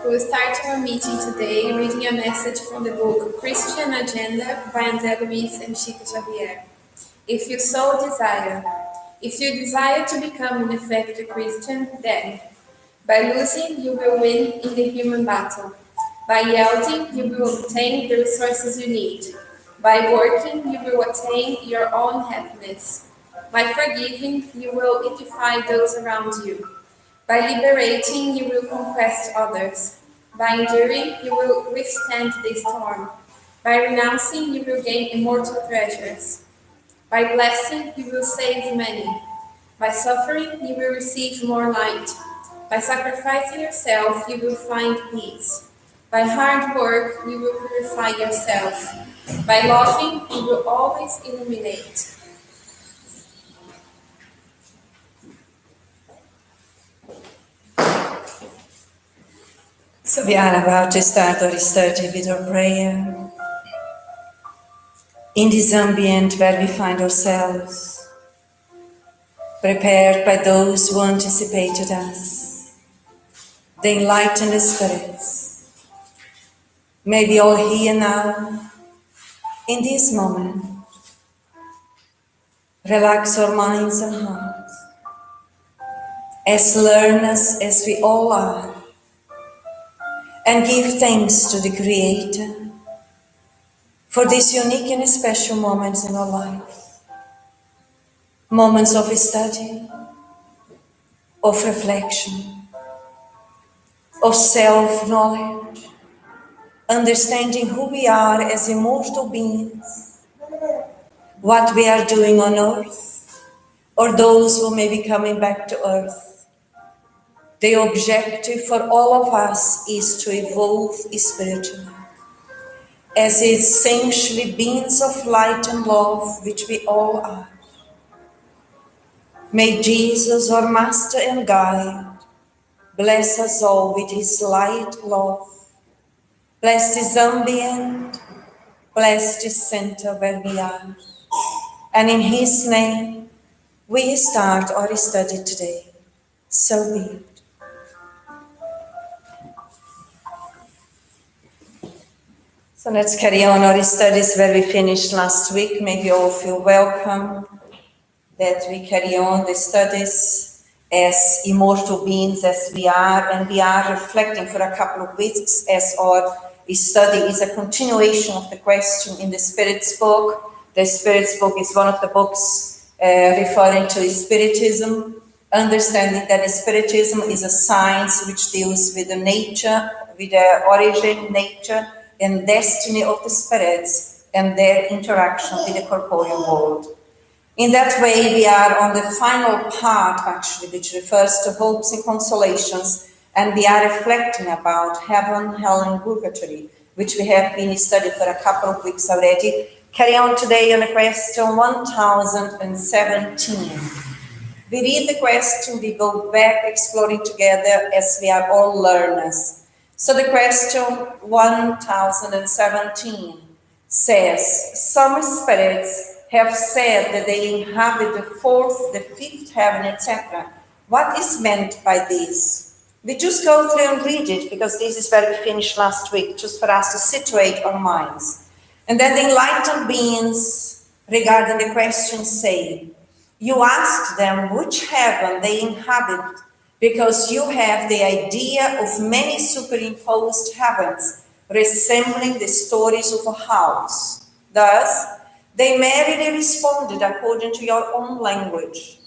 We will start our meeting today reading a message from the book Christian Agenda by André Luiz and Chico Xavier. If you so desire. If you desire to become in effect a Christian, then by losing you will win in the human battle. By yielding you will obtain the resources you need. By working you will attain your own happiness. By forgiving you will edify those around you. By liberating, you will conquest others. By enduring, you will withstand the storm. By renouncing, you will gain immortal treasures. By blessing, you will save many. By suffering, you will receive more light. By sacrificing yourself, you will find peace. By hard work, you will purify yourself. By loving, you will always illuminate. So we are about to start our study with our prayer. In this ambient where we find ourselves, prepared by those who anticipated us, the Enlightened Spirits. May we all here now, in this moment, relax our minds and hearts, as learners as we all are, and give thanks to the Creator for these unique and special moments in our life. Moments of study, of reflection, of self-knowledge, understanding who we are as immortal beings, what we are doing on earth, or those who may be coming back to earth. The objective for all of us is to evolve spiritually, as essentially beings of light and love, which we all are. May Jesus, our Master and Guide, bless us all with His light, love. Bless this ambient, bless this center where we are. And in His name, we start our study today. So be it. So let's carry on our studies where we finished last week. May you all feel welcome that we carry on the studies as immortal beings as we are, and we are reflecting for a couple of weeks as our study is a continuation of the question in the Spirit's book. The Spirit's book is one of the books referring to Spiritism, understanding that Spiritism is a science which deals with the nature, with the origin, nature, and destiny of the spirits and their interaction with the corporeal world. In that way, we are on the final part, actually, which refers to hopes and consolations, and we are reflecting about heaven, hell, and purgatory, which we have been studying for a couple of weeks already. Carry on today on the question 1017. We read the question, we go back exploring together as we are all learners. So the question 1017 says, some spirits have said that they inhabit the fourth, the fifth heaven, etc. What is meant by this? We just go through and read it because this is where we finished last week, just for us to situate our minds. And then the enlightened beings regarding the question say, you ask them which heaven they inhabit, because you have the idea of many superimposed heavens, resembling the stories of a house. Thus, they merely responded according to your own language.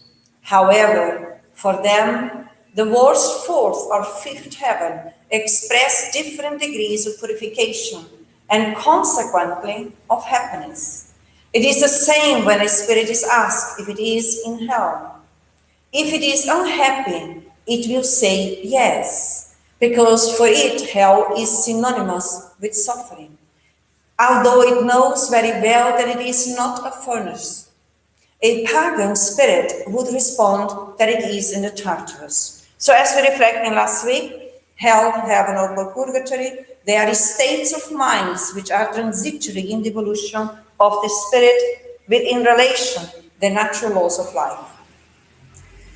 However, for them, the words fourth or fifth heaven express different degrees of purification and consequently of happiness. It is the same when a spirit is asked if it is in hell. If it is unhappy, it will say yes, because for it hell is synonymous with suffering, although it knows very well that it is not a furnace. A pagan spirit would respond that it is in the Tartarus. So as we reflected last week, hell, heaven, or purgatory, they are states of minds which are transitory in the evolution of the spirit within relation to the natural laws of life.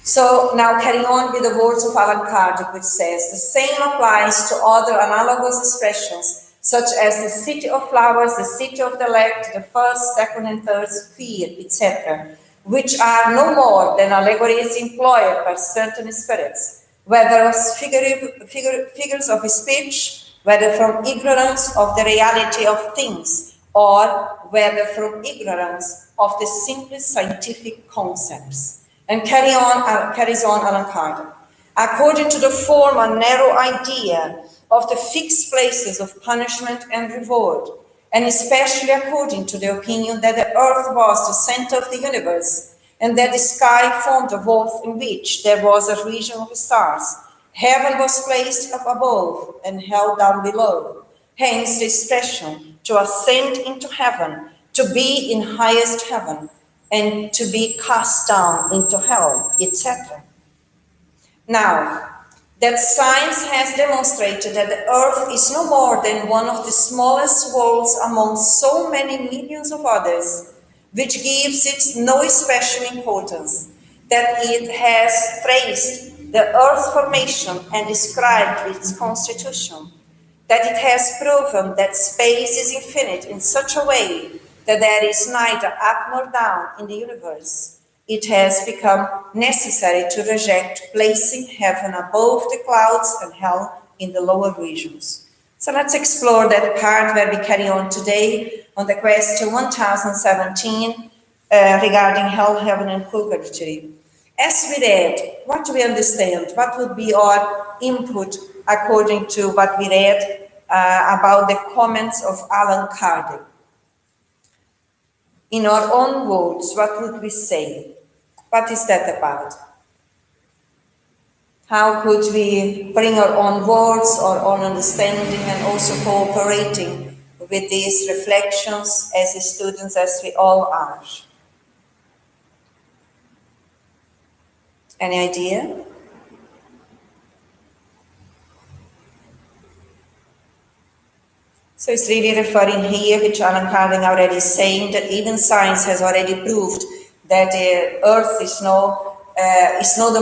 So now carry on with the words of Allan Kardec, which says, the same applies to other analogous expressions, such as the city of flowers, the city of the elect, the first, second, and third sphere, etc., which are no more than allegories employed by certain spirits, whether as figures of speech, whether from ignorance of the reality of things, or whether from ignorance of the simplest scientific concepts. And carries on Allan Kardec. According to the form and narrow idea of the fixed places of punishment and reward, and especially according to the opinion that the earth was the center of the universe, and that the sky formed a vault in which there was a region of stars, heaven was placed up above and hell down below. Hence the expression, to ascend into heaven, to be in highest heaven, and to be cast down into hell, etc. Now, that science has demonstrated that the earth is no more than one of the smallest worlds among so many millions of others, which gives it no special importance, that it has traced the earth formation and described its constitution, that it has proven that space is infinite in such a way that there is neither up nor down in the universe. It has become necessary to reject placing heaven above the clouds and hell in the lower regions. So let's explore that part where we carry on today on the question 1017 regarding hell, heaven, and purgatory. As we read, what do we understand? What would be our input according to what we read about the comments of Allan Kardec? In our own words, what would we say? What is that about? How could we bring our own words, our own understanding, and also cooperating with these reflections as students, as we all are? Any idea? So it's really referring here, which Allan Kardec already saying, that even science has already proved that the Earth is no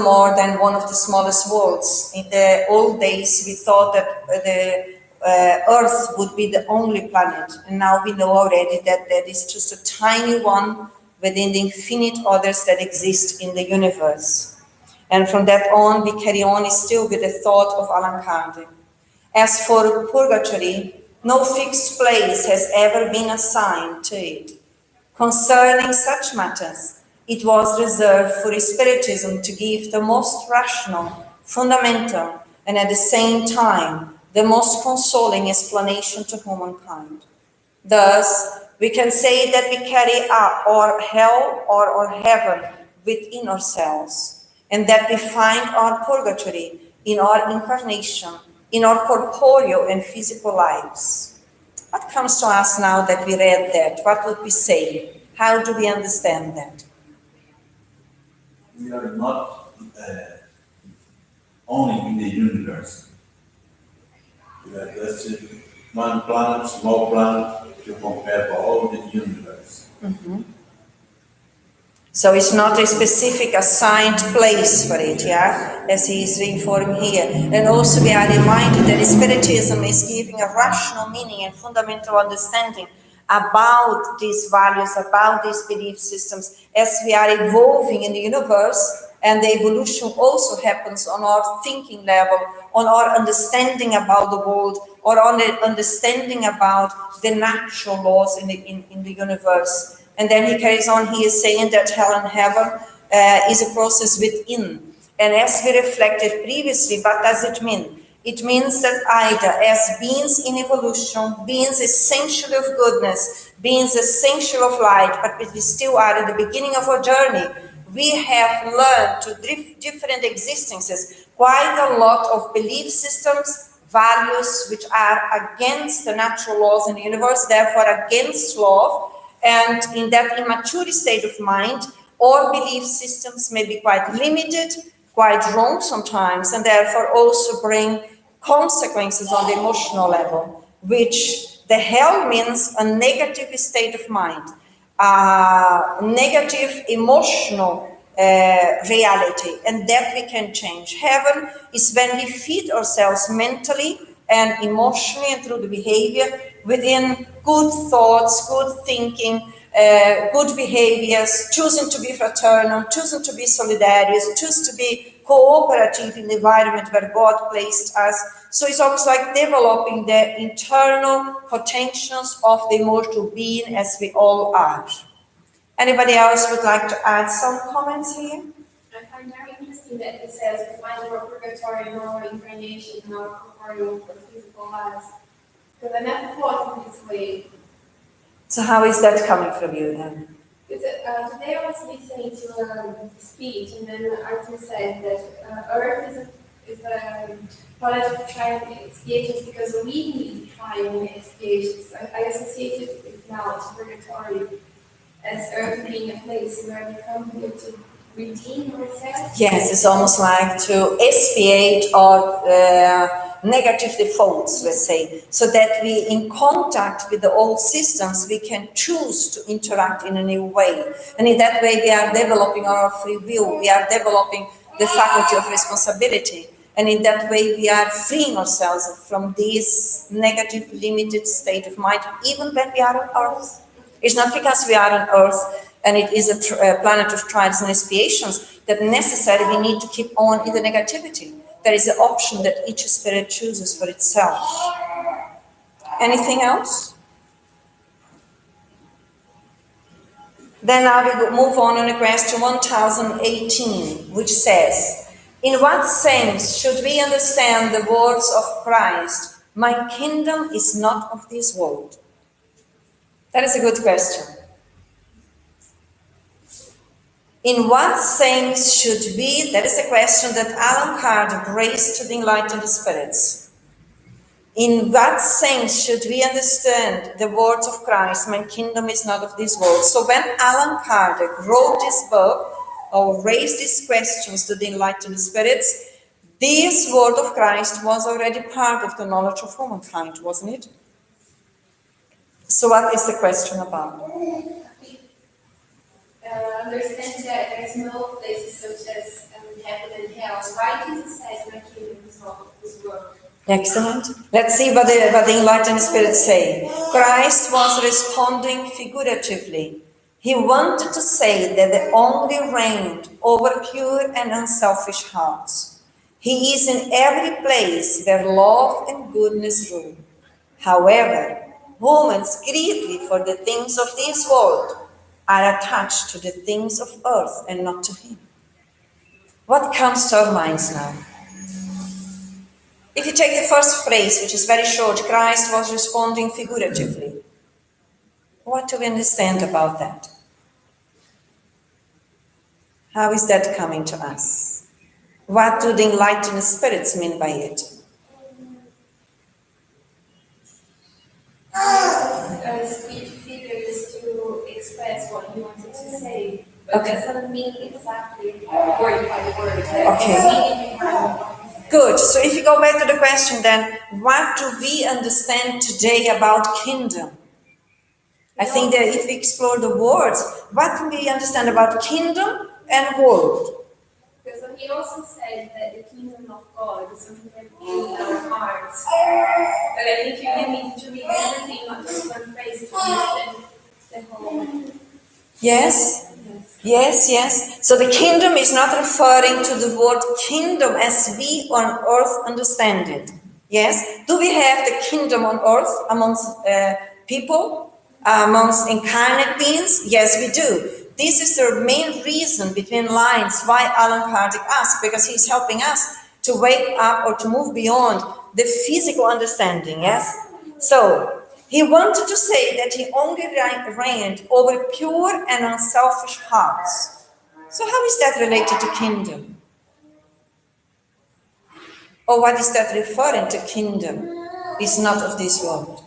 more than one of the smallest worlds. In the old days, we thought that the Earth would be the only planet, and now we know already that that is just a tiny one within the infinite others that exist in the universe. And from that on, we carry on still with the thought of Allan Kardec. As for purgatory, no fixed place has ever been assigned to it. Concerning such matters, it was reserved for Spiritism to give the most rational, fundamental, and at the same time, the most consoling explanation to humankind. Thus, we can say that we carry our hell or our heaven within ourselves, and that we find our purgatory in our incarnation, in our corporeal and physical lives. What comes to us now that we read that? What would we say? How do we understand that? We are not only in the universe. We are just one planet, small planet, to compare to all the universe. Mm-hmm. So it's not a specific assigned place for it, yeah, as he is reinforming here. And also we are reminded that Spiritism is giving a rational meaning and fundamental understanding about these values, about these belief systems, as we are evolving in the universe, and the evolution also happens on our thinking level, on our understanding about the world, or on the understanding about the natural laws in the universe. And then he carries on, he is saying that hell and heaven is a process within. And as we reflected previously, what does it mean? It means that either as beings in evolution, beings essentially of goodness, beings essential of light, but we still are at the beginning of our journey, we have learned to different existences, quite a lot of belief systems, values which are against the natural laws in the universe, therefore against love. And in that immature state of mind, all belief systems may be quite limited, quite wrong sometimes, and therefore also bring consequences on the emotional level, which the hell means a negative state of mind, a negative emotional reality, and that we can change. Heaven is when we feed ourselves mentally and emotionally and through the behavior within good thoughts, good thinking, good behaviors, choosing to be fraternal, choosing to be solidarious, choose to be cooperative in the environment where God placed us. So it's almost like developing the internal potentials of the immortal being as we all are. Anybody else would like to add some comments here? I find very interesting that it says we find our purgatory in our incarnation, in our corporeal or physical lives. Because I never thought in this way. So how is that coming from you then? Because, today I was listening to a speech, and then Arthur said that Earth is a product of trial and expiations because we need trial and expiations. I associated it now to purgatory as Earth being a place where we come here to redeem ourselves. Yes, it's almost like to expiate our negative defaults, let's say, so that we, in contact with the old systems, we can choose to interact in a new way. And in that way, we are developing our free will, we are developing the faculty of responsibility. And in that way, we are freeing ourselves from this negative, limited state of mind, even when we are on Earth. It's not because we are on Earth and it is a planet of trials and expiations that necessarily we need to keep on in the negativity. There is an option that each spirit chooses for itself. Anything else? Then I will move on to question 1018, which says, in what sense should we understand the words of Christ, my kingdom is not of this world? That is a good question. In what sense should we, that is a question that Allan Kardec raised to the Enlightened Spirits. In what sense should we understand the words of Christ, my kingdom is not of this world? So when Allan Kardec wrote this book, or raised these questions to the Enlightened Spirits, this word of Christ was already part of the knowledge of humankind, wasn't it? So what is the question about? Understand that there's no places such as heaven and hell. Why Jesus says my kingdom is not of this world? Excellent. Let's see what the Enlightened Spirits say. Christ was responding figuratively. He wanted to say that the only reigned over pure and unselfish hearts. He is in every place where love and goodness rule. However, humans greedily for the things of this world are attached to the things of earth and not to him. What comes to our minds now? If you take the first phrase, which is very short, Christ was responding figuratively. What do we understand about that? How is that coming to us? What do the Enlightened Spirits mean by it? Speech figures to express what he wanted to say, but that doesn't mean exactly word by word. Okay. Good. So if you go back to the question then, what do we understand today about kingdom? I think that if we explore the words, what can we understand about kingdom and world? Because he also said that the kingdom of God is something that is in our hearts. But I think you need to read everything, not just one phrase, to understand the whole. Yes? Yes. So the kingdom is not referring to the word kingdom as we on earth understand it. Yes? Do we have the kingdom on earth amongst people, amongst incarnate beings? Yes, we do. This is the main reason between lines why Allan Kardec asked, because he's helping us to wake up or to move beyond the physical understanding, yes? So, he wanted to say that he only reigned over pure and unselfish hearts. So how is that related to kingdom? Or what is that referring to kingdom? It's not of this world.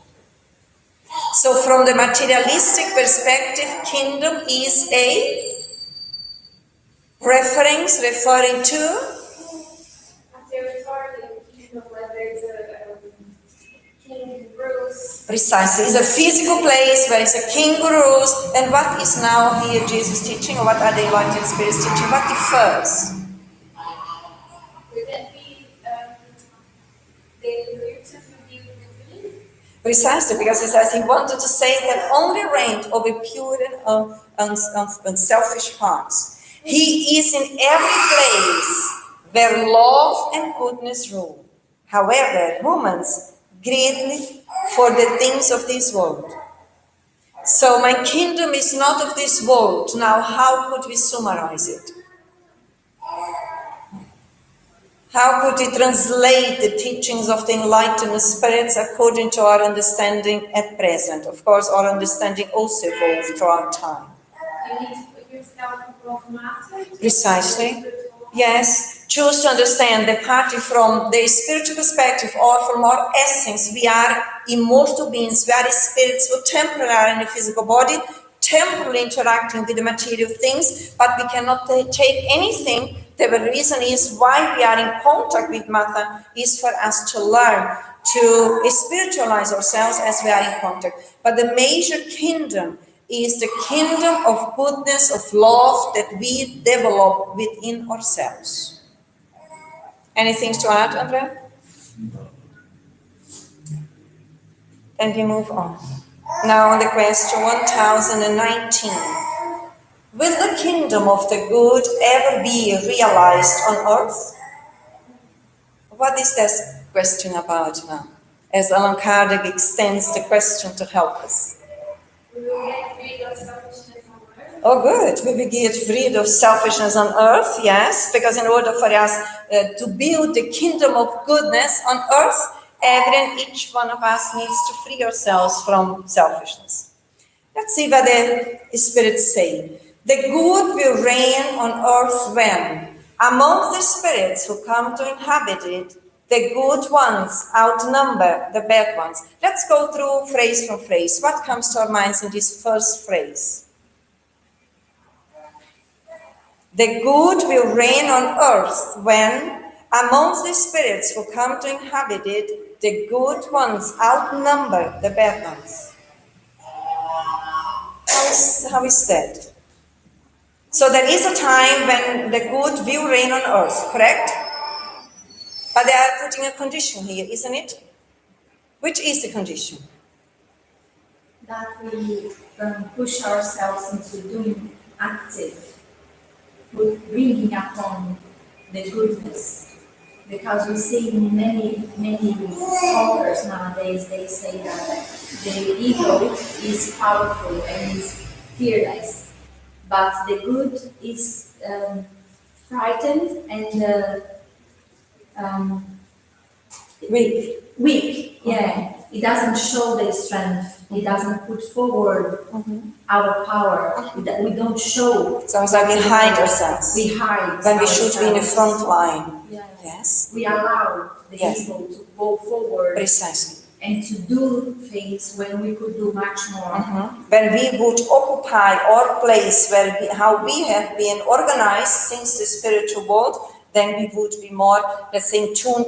So from the materialistic perspective, kingdom is a reference referring to? A territory, whether it's a king who rules Precisely. It's a physical place where it's a king who rules. And what is now here Jesus teaching, or what are the Enlightened Spirits teaching? What differs? Would that be the virtues revealed within? Precisely, because it says he wanted to say that only reigned over pure and unselfish hearts. He is in every place where love and goodness rule. However, humans greedily for the things of this world. So my kingdom is not of this world. Now, how could we summarize it? How could we translate the teachings of the Enlightened Spirits according to our understanding at present? Of course, our understanding also evolved throughout time. You need to put yourself above matter. Precisely. Yes. Choose to understand that partly from the spiritual perspective or from our essence, we are immortal beings, we are spirits who temporarily are in the physical body, temporarily interacting with the material things, but we cannot take anything. The reason is why we are in contact with matter is for us to learn to spiritualize ourselves as we are in contact. But the major kingdom is the kingdom of goodness, of love that we develop within ourselves. Anything to add, Andrea? Then we move on. Now on the question 1019. Will the kingdom of the good ever be realized on earth? What is this question about now? As Allan Kardec extends the question to help us. We will get rid of selfishness on earth. Oh, good. We will get rid of selfishness on earth, yes, because in order for us to build the kingdom of goodness on earth, every and each one of us needs to free ourselves from selfishness. Let's see what the spirits say. The good will reign on earth when, among the spirits who come to inhabit it, the good ones outnumber the bad ones. Let's go through phrase from phrase. What comes to our minds in this first phrase? The good will reign on earth when, amongst the spirits who come to inhabit it, the good ones outnumber the bad ones. How is that? So there is a time when the good will reign on earth, correct? But they are putting a condition here, isn't it? Which is the condition? That we push ourselves into doing active, bringing upon the goodness. Because we see many authors nowadays, they say that the ego is powerful and is fearless, but the good is frightened and weak. Yeah, it doesn't show the strength. It doesn't put forward our power. We don't show. So it's like we hide ourselves. We hide. When we should be in the front line. Yes. We allow the evil to go forward. Precisely. And to do things when we could do much more. When we would occupy our place how we have been organized since the spiritual world, then we would be more, let's say, tuned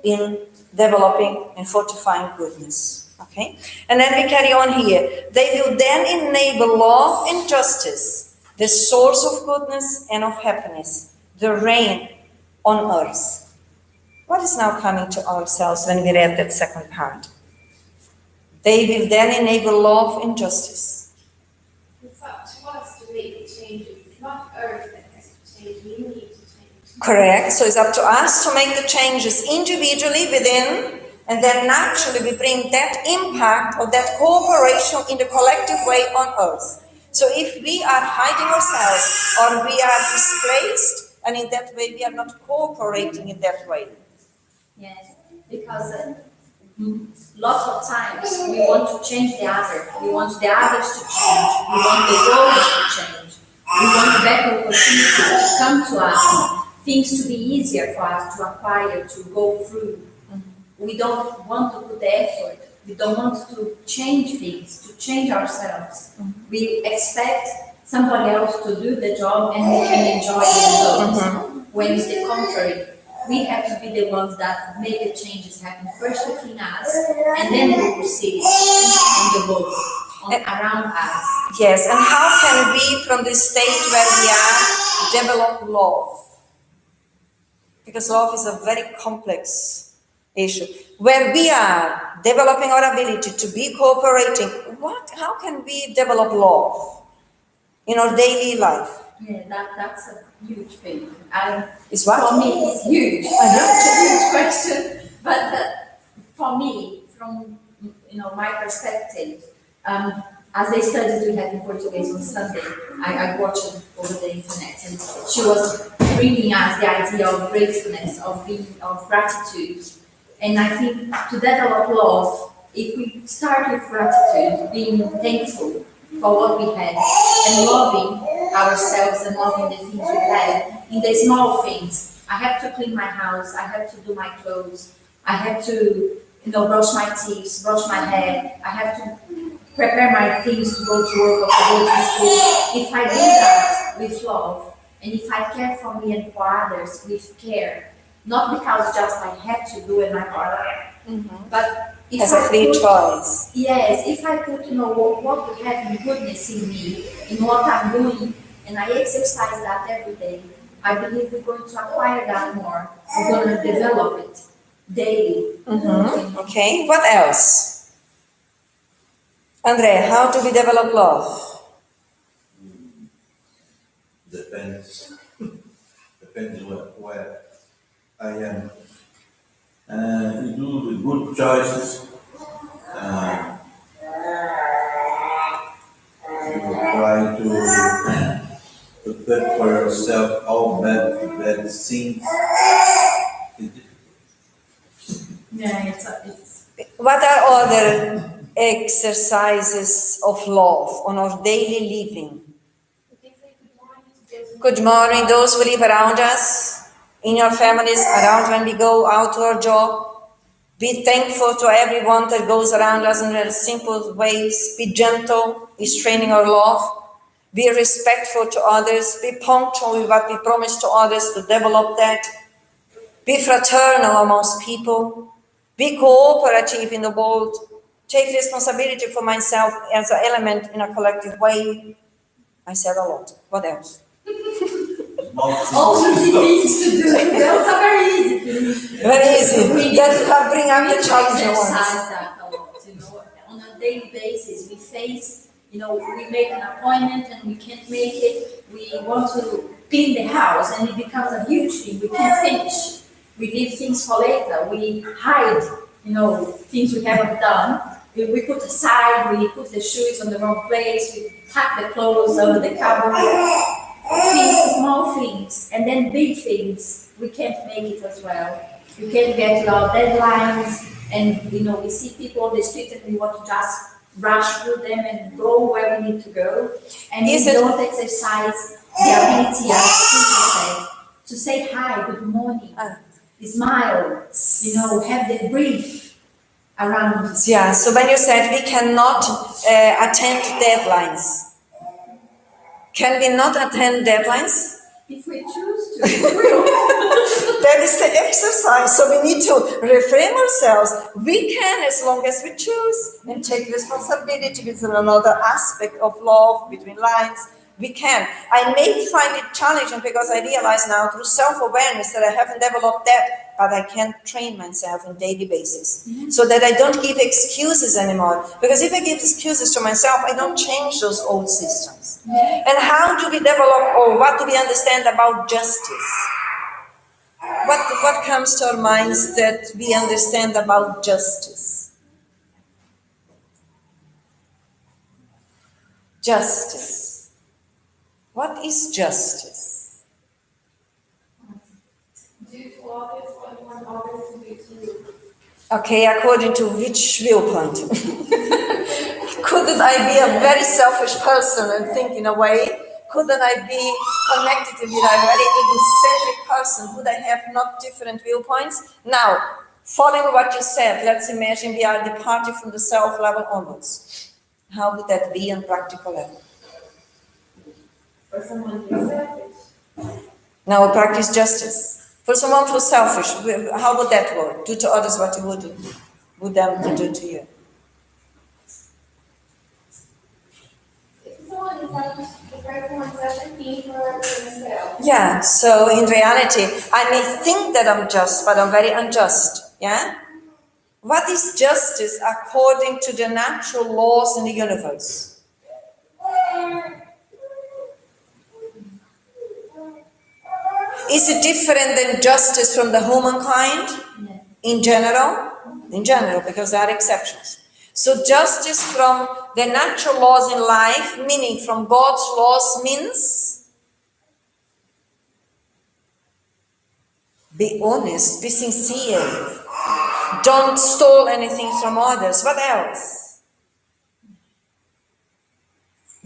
in developing and fortifying goodness. Okay? And then we carry on here. They will then enable love and justice, the source of goodness and of happiness, the reign on earth. What is now coming to ourselves when we read that second part? They will then enable love and justice. It's up to us to make the changes. It's not earth that has to change. We need to change. Correct. So it's up to us to make the changes individually within, and then naturally we bring that impact or that cooperation in the collective way on earth. So if we are hiding ourselves or we are displaced, and in that way we are not cooperating in that way. Yes, because lots of times we want to change the other. We want the others to change. We want the roles to change. We want better opportunities to come to us. Things to be easier for us to acquire, to go through. We don't want to put the effort. We don't want to change things, to change ourselves. We expect somebody else to do the job and we can enjoy the results. When it's the contrary. we have to be the ones that make the changes happen first within us, and then we will see it in the world, around us. Yes, and how can we, from the state where we are, develop love? Because love is a very complex issue. Where we are developing our ability to be cooperating, how can we develop love in our daily life? Yeah, that's a huge thing. Is what? For me, it's huge. That's a huge question. But for me, from my perspective, as the studies we had in Portuguese on Sunday, I watched it over the internet, and she was bringing us the idea of gratefulness, of gratitude. And I think to develop love, if we start with gratitude, being thankful for what we had, and loving ourselves and loving the things we have, in the small things. I have to clean my house, I have to do my clothes, I have to brush my teeth, brush my hair, I have to prepare my things to go to work or to go to school. If I do that with love, and if I care for me and for others with care, not because just I have to do it my part, but if as a free choice. Yes, if I put what we have in goodness in me, in what I'm doing, and I exercise that every day, I believe we're going to acquire that more. We're going to develop it daily. Okay, what else? Andre, how do we develop love? Depends where I am. You do the good choices. You try to prepare for yourself all bad things. Yeah, it's What are other exercises of love on our daily living? Good morning, those who live around us, in your families, around when we go out to our job. Be thankful to everyone that goes around us in very simple ways. Be gentle, is training our love. Be respectful to others. Be punctual with what we promise to others to develop that. Be fraternal amongst people. Be cooperative in the world. Take responsibility for myself as an element in a collective way. I said a lot. What else? all easy things to do. Those are very easy things. Very easy. That bring up the challenging ones. Exercise that a lot, on a daily basis. We face, we make an appointment and we can't make it. We want to clean the house and it becomes a huge thing. We can't finish. We leave things for later. We hide, things we haven't done. We put aside, we put the shoes on the wrong place, we tuck the clothes under the cupboard. Things, small things, and then big things, we can't make it as well. We can't get to our deadlines, and we see people on the street and we want to just rush through them and go where we need to go. And we don't exercise the ability, as Susan said, to say hi, good morning, smile, have the brief around. Yeah, so when you said we cannot attend deadlines, can we not attend deadlines? If we choose to, we will. That is the exercise. So we need to reframe ourselves. We can as long as we choose and take responsibility with another aspect of love between lines. We can. I may find it challenging because I realize now through self-awareness that I haven't developed that, but I can train myself on a daily basis so that I don't give excuses anymore. Because if I give excuses to myself, I don't change those old systems. And how do we develop, or what do we understand about justice? What comes to our minds that we understand about justice? Justice. What is justice? Do to others what you want others to do to you. Okay, according to which viewpoint? Couldn't I be a very selfish person and think in a way? Couldn't I be connected to be a very egocentric person? Would I have not different viewpoints? Now, following what you said, let's imagine we are departing from the self level onwards. How would that be on practical level? For someone who is selfish. Now, practice justice. For someone who's selfish, how would that work? Do to others what you would them to do to you. Yeah, so in reality, I may think that I'm just, but I'm very unjust. Yeah? What is justice according to the natural laws in the universe? Is it different than justice from the humankind? In general? In general, because there are exceptions. So justice from the natural laws in life, meaning from God's laws, means be honest, be sincere. Don't steal anything from others. What else?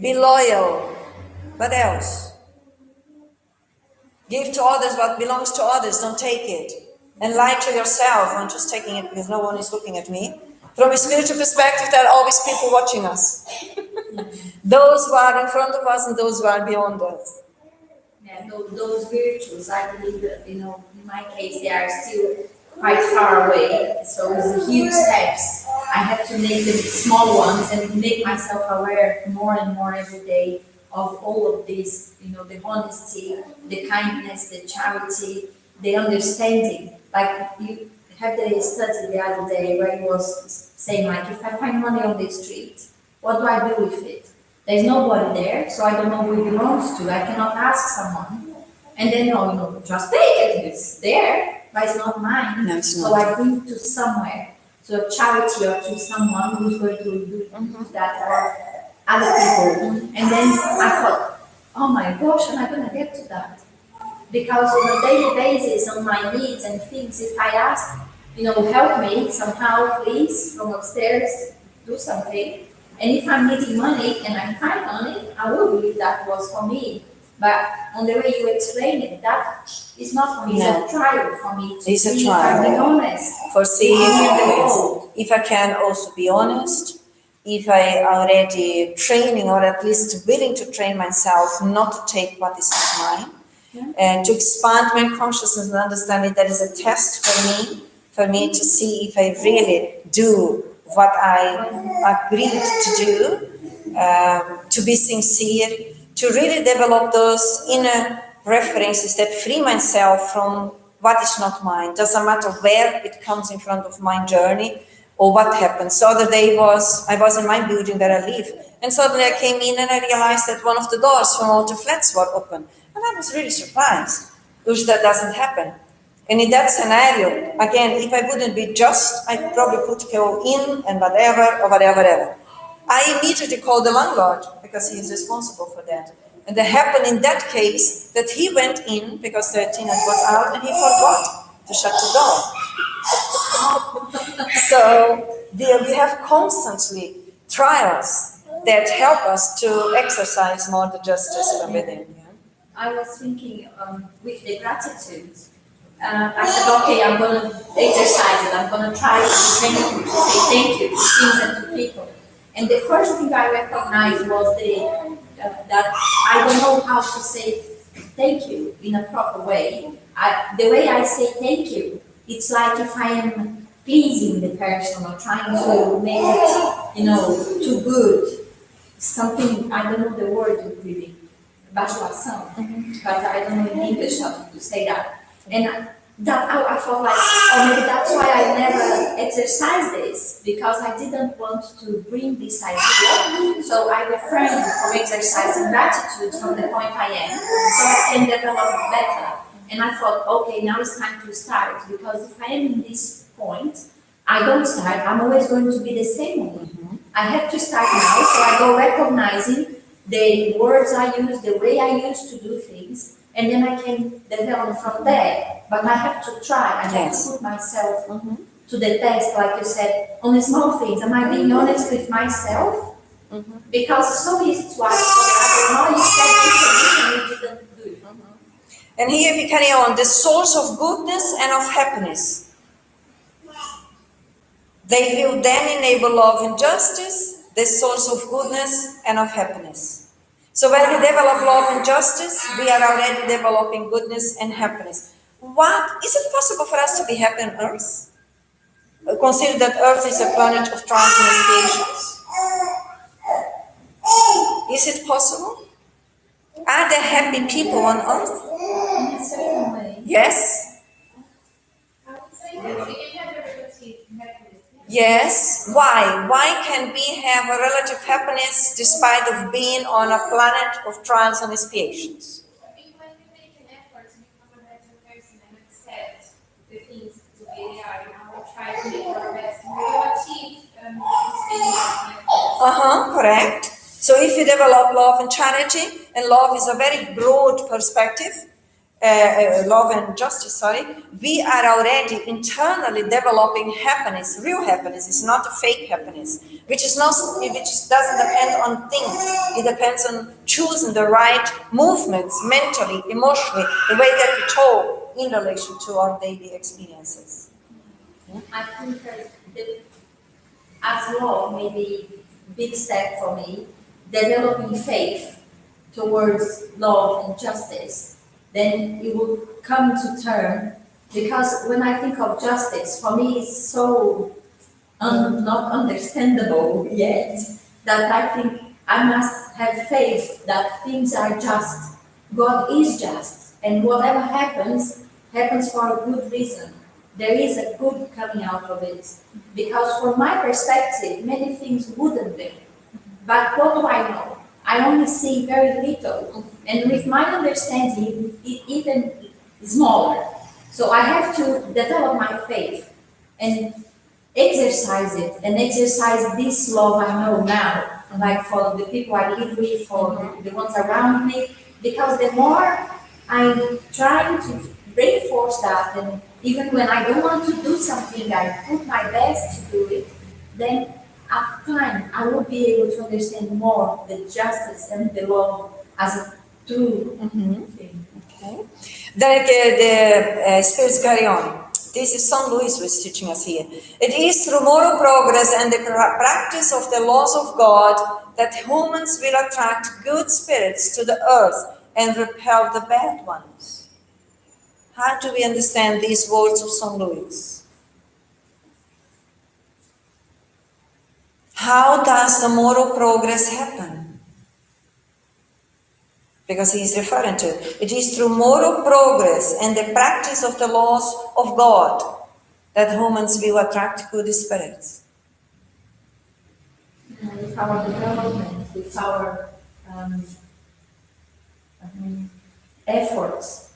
Be loyal. What else? Give to others what belongs to others. Don't take it. And lie to yourself. I'm just taking it because no one is looking at me. From a spiritual perspective, there are always people watching us. Those who are in front of us and those who are beyond us. Yeah, those virtues, I believe that, in my case, they are still quite far away. So it's huge steps. I have to make the small ones and make myself aware more and more every day of all of this, the honesty, the kindness, the charity, the understanding. Like you had the study the other day where he was saying, like, if I find money on the street, what do I do with it? There's nobody there, so I don't know who it belongs to. I cannot ask someone. And then, just take it. It's there, but it's not mine. No, it's so not. I bring it to somewhere, to a charity or to someone who's going to do that, or other people. And then I thought, oh my gosh, am I going to get to that? Because on a daily basis, on my needs and things, if I ask, help me somehow, please, from upstairs, do something. And if I'm needing money and I find money, I will believe that was for me. But on the way you explain it, that is not for me. No. It's a trial for me to It's a see trial. if I'm being honest. For seeing Yes. if I can also be honest, if I already training or at least willing to train myself not to take what is not mine, and to expand my consciousness and understanding that is a test for me to see if I really do what I agreed to do, to be sincere, to really develop those inner references that free myself from what is not mine. Doesn't matter where it comes in front of my journey or what happens. So the other day I was in my building where I live, and suddenly I came in and I realized that one of the doors from all the flats were open. And I was really surprised, which that doesn't happen. And in that scenario, again, if I wouldn't be just, I probably could go in and whatever. I immediately called the landlord because he is responsible for that. And it happened in that case that he went in because the tenant was out and he forgot to shut the door. So we have constantly trials that help us to exercise more the justice from within. I was thinking with the gratitude. I said, okay, I'm going to exercise it. I'm going to try to be thankful, to say thank you to things and to people. And the first thing I recognized was that I don't know how to say thank you in a proper way. The way I say thank you, it's like if I am pleasing the person or trying to make it, too good. Something, I don't know the word really, bajulação, but I don't know in English how to say that. And that I felt like, maybe that's why I never exercised this, because I didn't want to bring this idea. So I refrained from exercising gratitude from the point I am, so I can develop better. And I thought, okay, now it's time to start, because if I am in this point, I don't start, I'm always going to be the same one. I have to start now, so I go recognizing the words I use, the way I used to do things, and then I can develop from there. But I have to try. I have to put myself to the test, like you said, on the small things. Am I being honest with myself? Because it's so easy to ask for the other. No, you said this and you didn't do it. And here we carry on, the source of goodness and of happiness. They will then enable love and justice, the source of goodness and of happiness. So when we develop love and justice, we are already developing goodness and happiness. What is it possible for us to be happy on Earth? Consider that Earth is a planet of transformations. Is it possible? Are there happy people on Earth? In a certain way. Yes. I would say that we can have a relative happiness. Yes. Why? Why can we have a relative happiness despite of being on a planet of trials and expiations? I think when we make an effort to become a better person and accept the things the way they are, we'll try to make our best, and we'll achieve this feeling of happiness. Correct. So if you develop love and charity, and love is a very broad perspective, love and justice, we are already internally developing happiness, real happiness. It's not a fake happiness, which doesn't depend on things. It depends on choosing the right movements, mentally, emotionally, the way that we talk in relation to our daily experiences. I think that as love may be a big step for me, developing faith towards love and justice, then it will come to term, because when I think of justice, for me it's so not understandable yet, that I think I must have faith that things are just. God is just, and whatever happens, happens for a good reason. There is a good coming out of it. Because from my perspective, many things wouldn't be. But what do I know? I only see very little. And with my understanding, it even smaller. So I have to develop my faith and exercise it, and exercise this love I know now, like for the people I live with, for the ones around me, because the more I'm trying to reinforce that, and even when I don't want to do something, I put my best to do it, then at time I will be able to understand more the justice and the love as a true thing. Okay. Then the spirits carry on. This is St. Louis who is teaching us here. It is through moral progress and the practice of the laws of God that humans will attract good spirits to the earth and repel the bad ones. How do we understand these words of St. Louis? How does the moral progress happen? Because he is referring to it is through moral progress and the practice of the laws of God that humans will attract good spirits. With our development, with our efforts.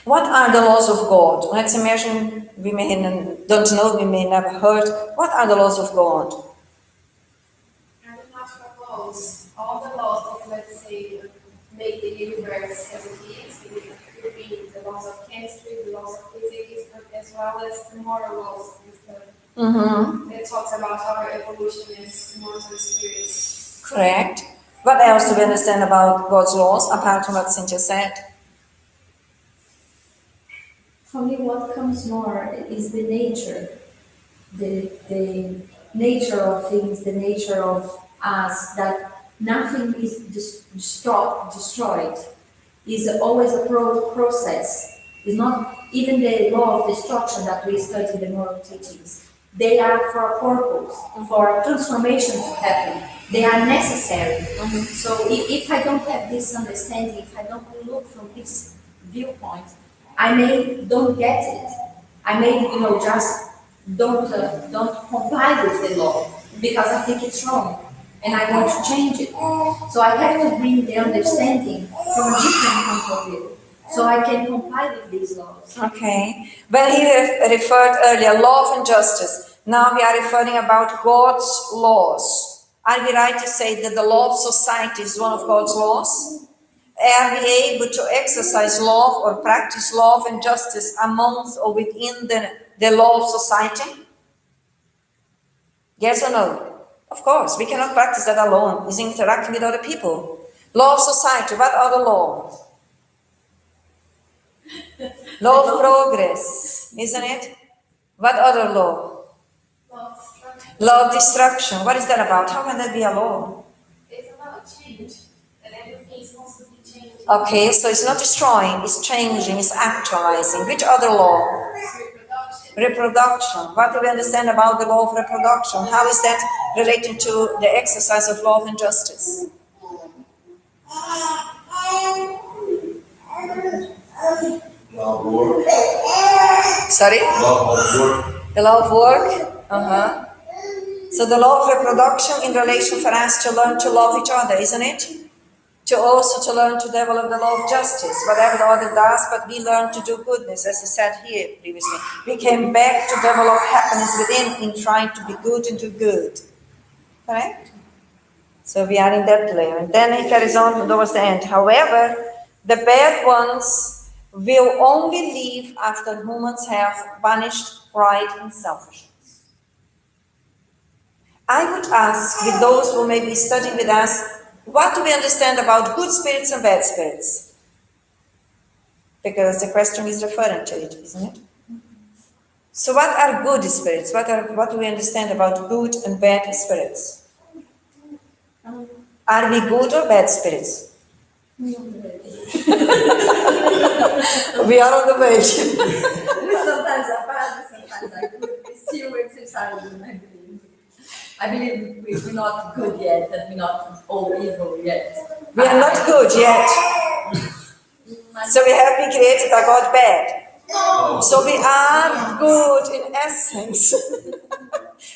What are the laws of God? Let's imagine we don't know, we may never heard. What are the laws of God? And the natural laws, all the laws that, let's say, make the universe as it is, it could be the laws of chemistry, the laws of physics, but as well as the moral laws that talks about our evolution as immortal spirits. Correct. What else do we understand about God's laws, apart from what Cynthia said? For me, what comes more is the nature, the nature of things, the nature of us, that nothing is destroyed. Is always a process. It's not even the law of destruction that we study in the moral teachings. They are for a purpose, for transformation to happen. They are necessary. So if I don't have this understanding, if I don't look from this viewpoint, I may don't get it. I may, just don't comply with the law because I think it's wrong and I want to change it. So I have to bring the understanding from a different point of view, so I can comply with these laws. Okay. When he referred earlier, love and justice. Now we are referring about God's laws. Are we right to say that the law of society is one of God's laws? Are we able to exercise love or practice love and justice amongst or within the law of society? Yes or no? Of course, we cannot practice that alone. It's interacting with other people. Law of society, what are the laws? Law of progress, isn't it? What other law? Law of destruction. What is that about? How can that be a law? It's about change, that everything is constantly changing. Okay, so it's not destroying, it's changing, it's actualizing. Which other law? Reproduction. What do we understand about the law of reproduction? How is that relating to the exercise of love and justice? Law of work. Sorry? Law of work. The law of work? So the law of reproduction in relation for us to learn to love each other, isn't it? To also to learn to develop the law of justice, whatever the other does, but we learn to do goodness, as I said here previously. We came back to develop happiness within in trying to be good and do good. Correct? So we are in that layer. And then it carries on towards the end. However, the bad ones will only leave after humans have banished pride and selfishness. I would ask with those who may be studying with us, what do we understand about good spirits and bad spirits? Because the question is referring to it, isn't it? So what are good spirits? What do we understand about good and bad spirits? Are we good or bad spirits? We are on the way. Sometimes I'm bad, sometimes I'm good. It's still exercising, I believe. I believe we're not good yet, and we're not all evil yet. We are not good yet. So we have been created by God bad. So we are good in essence.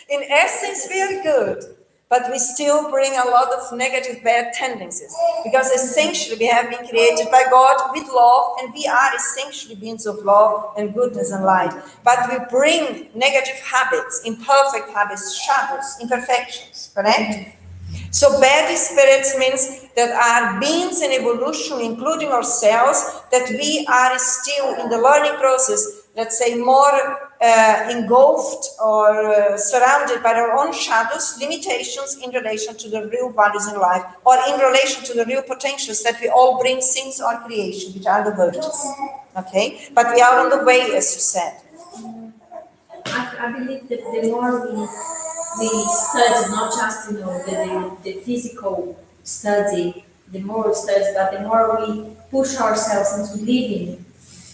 In essence, we are good. But we still bring a lot of negative, bad tendencies. Because essentially we have been created by God with love, and we are essentially beings of love and goodness and light. But we bring negative habits, imperfect habits, shadows, imperfections, correct? So bad spirits means that are beings in evolution, including ourselves, that we are still in the learning process, let's say more engulfed or surrounded by our own shadows, limitations in relation to the real values in life, or in relation to the real potentials that we all bring since our creation, which are the virtues. Okay? But we are on the way, as you said. I believe that the more we study, not just the physical study, the moral study, but the more we push ourselves into living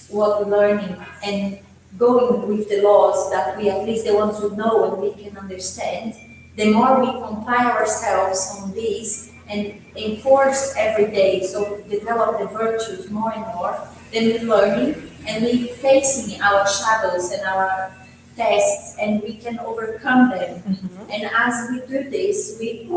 what we're learning and going with the laws that we at least the ones who know and we can understand, the more we comply ourselves on this and enforce every day, so develop the virtues more and more, then we're learning and we're facing our shadows and our tests, and we can overcome them. Mm-hmm. And as we do this, we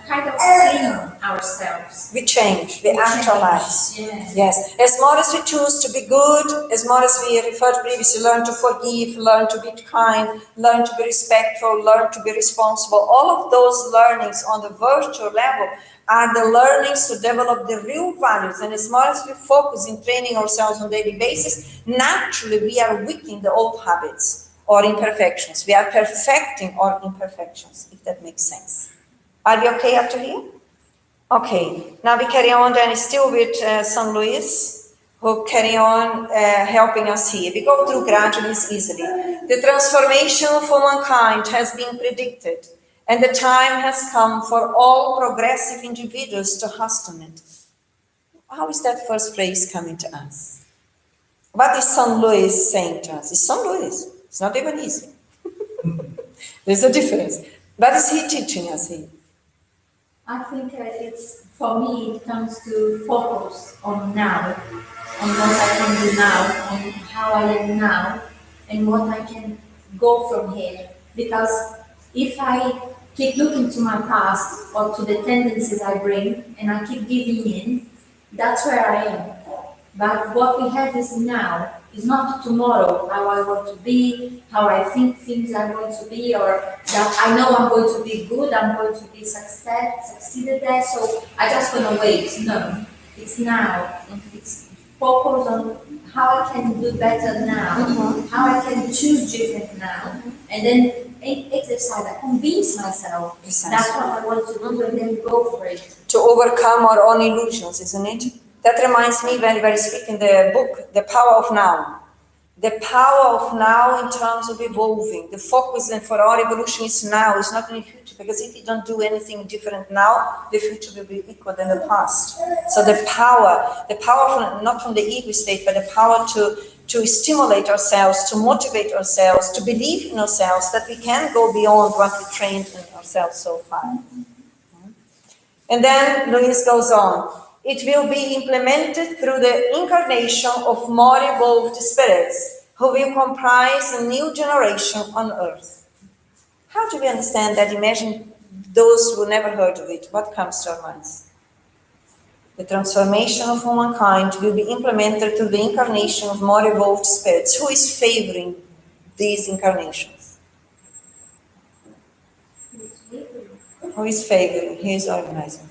kind of clean ourselves. We change, we actualize. Yes. As more as we choose to be good, as more as we referred previously, learn to forgive, learn to be kind, learn to be respectful, learn to be responsible. All of those learnings on the virtual level are the learnings to develop the real values. And as more as we focus in training ourselves on a daily basis, naturally we are weakening the old habits or imperfections. We are perfecting our imperfections, if that makes sense. Are we okay up to here? Okay, now we carry on then still with St. Louis, who carry on helping us here. We go through gradually, easily. The transformation of mankind has been predicted, and the time has come for all progressive individuals to hasten it. How is that first phrase coming to us? What is St. Louis saying to us? It's St. Louis. It's not even easy. There's a difference. What is he teaching us here? I think it's, for me, it comes to focus on now, on what I can do now, on how I am now, and what I can go from here. Because if I keep looking to my past or to the tendencies I bring, and I keep giving in, that's where I am. But what we have is now. It's not tomorrow, how I want to be, how I think things are going to be, or that I know I'm going to be good, I'm going to be succeeded there, so I just going to wait. No, it's now. It's focus on how I can do better now, how I can choose different now, and then exercise, I convince myself that's what I want to do, and then go for it. To overcome our own illusions, isn't it? That reminds me when we were speaking the book, The Power of Now. The power of now in terms of evolving, the focus and for our evolution is now, it's not in the future, because if you don't do anything different now, the future will be equal than the past. So the power from, not from the ego state, but the power to stimulate ourselves, to motivate ourselves, to believe in ourselves, that we can go beyond what we trained in ourselves so far. And then Luis goes on. It will be implemented through the incarnation of more evolved spirits who will comprise a new generation on earth. How do we understand that? Imagine those who never heard of it. What comes to our minds? The transformation of humankind will be implemented through the incarnation of more evolved spirits. Who is favoring these incarnations? Who is favoring? Who is organizing?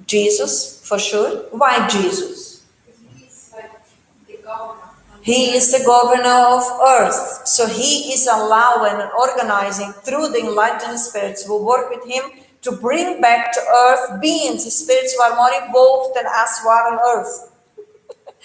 Jesus, for sure. Why Jesus? He's like the governor. He is the governor of earth. So he is allowing and organizing through the enlightened spirits who work with him to bring back to earth beings, spirits who are more evolved than us who are on earth.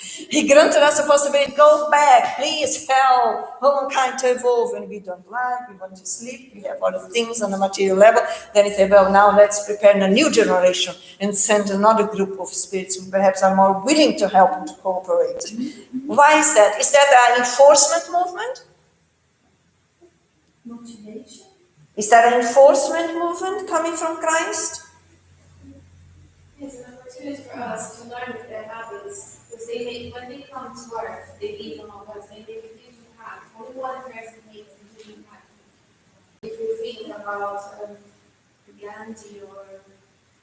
He granted us the possibility, go back, please help humankind to evolve. And we don't like, we want to sleep, we have other things on the material level. Then he said, well, now let's prepare a new generation and send another group of spirits who perhaps are more willing to help and to cooperate. Why is that? Is that an enforcement movement? Motivation. Is that an enforcement movement coming from Christ? It's an opportunity for us to learn their habits. Because when they come to earth, they leave on us, they make a huge impact. Only one person makes a huge impact. If you think about Gandhi or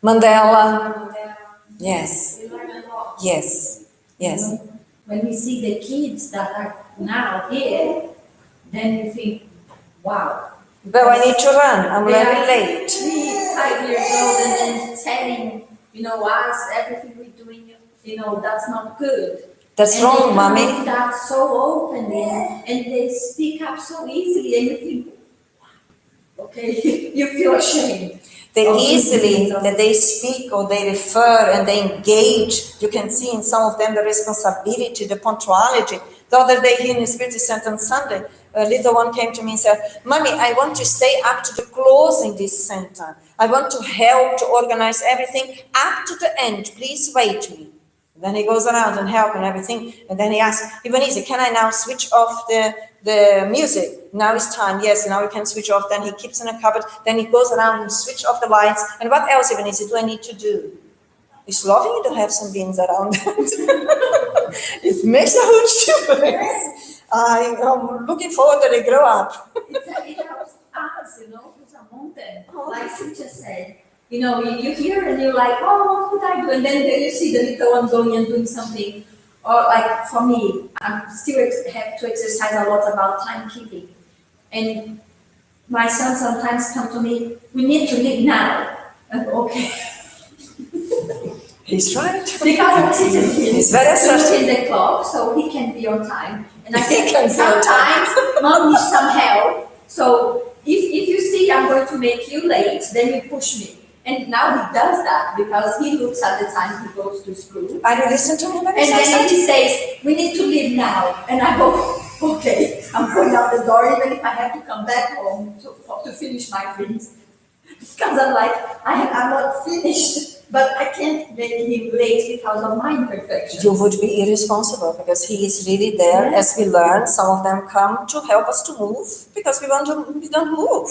Mandela. Yes. we learn a lot. Yes. Yes. When we see the kids that are now here, then we think, wow. But I need to run. I'm They very are late. 5 years old and then telling, us everything we're doing, that's not good. That's and wrong, they mommy. come with that so openly and they speak up so easily and you think, okay, you feel ashamed. That they speak or they refer and they engage. You can see in some of them the responsibility, the punctuality. The other day here in the Spiritist Center on Sunday, a little one came to me and said, Mommy, I want to stay up to the closing this center. I want to help to organize everything up to the end. Please wait me. Then he goes around and help and everything. And then he asks, Ebenezer, can I now switch off the music? Now it's time. Yes, now we can switch off. Then he keeps in a cupboard. Then he goes around and switch off the lights. And what else, Ebenezer, do I need to do? It's lovely to have some beans around. It makes a huge difference. I am looking forward that they grow up. It helps us, who's among them. Like Cynthia said, you hear and you're like, oh, what could I do? And then you see the little one going and doing something. Or like for me, I still have to exercise a lot about timekeeping. And my son sometimes comes to me, we need to leave now. And okay. He's right. Because He's very assertive. in the clock, so he can be on time. And I said, sometimes mom needs some help. So if you see I'm going to make you late, then you push me. And now he does that because he looks at the time he goes to school. I don't listen to him. And then he says, we need to leave now. And I go, okay, I'm going out the door even if I have to come back home to finish my things. Because I'm like, I'm not finished. But I can't make him late because of my imperfections. You would be irresponsible because he is really there as we learn. Some of them come to help us to move because we don't move.